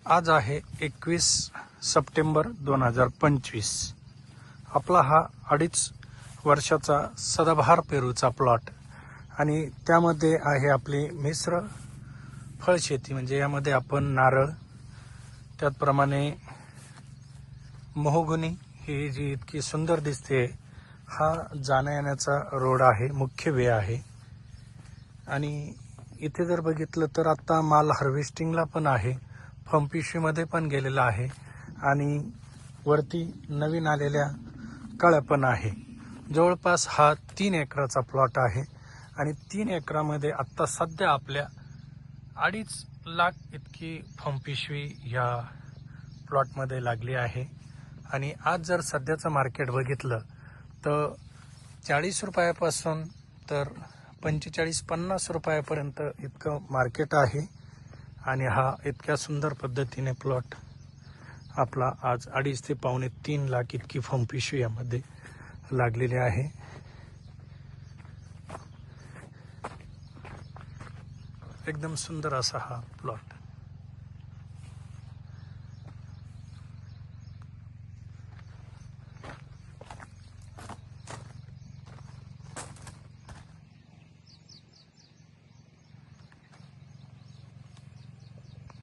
आज आहे 21 सप्टेंबर 2025। आपला हा 2.5 वर्षाचा सदाबहार पेरूचा प्लॉट आणि त्यामध्ये आहे आपली मिश्र फळशेती, म्हणजे यामध्ये आपण नारळ, त्याचप्रमाणे महोगनी ही जी इतकी सुंदर दिसते, हा जाण्या येण्याचा रोड आहे, मुख्य वे आहे। आणि इथे जर बघितलं तर आता माल हार्वेस्टिंगला पण आहे, पंपिशीमध्ये पण गेलेला आहे आणि वरती नवीन आलेल्या कळ्या पण आहे। जवळपास हा 3 एकराचा प्लॉट आहे आणि 3 एकरामध्ये आत्ता सध्या आपल्या 2.5 लाख इतकी फंपिशवी या प्लॉटमध्ये लागली आहे। आणि आज जर सध्याचं मार्केट बघितलं तर 40 रुपयापासून तर 45-50 रुपयापर्यंत इतकं मार्केट आहे। आणि हा इतक्या सुंदर पद्धतीने प्लॉट आपला आज 2.5 ते 2.25 लाख इतकी फंपिशवी यामध्ये लागलेली आहे। एकदम सुंदर असा हा प्लॉट।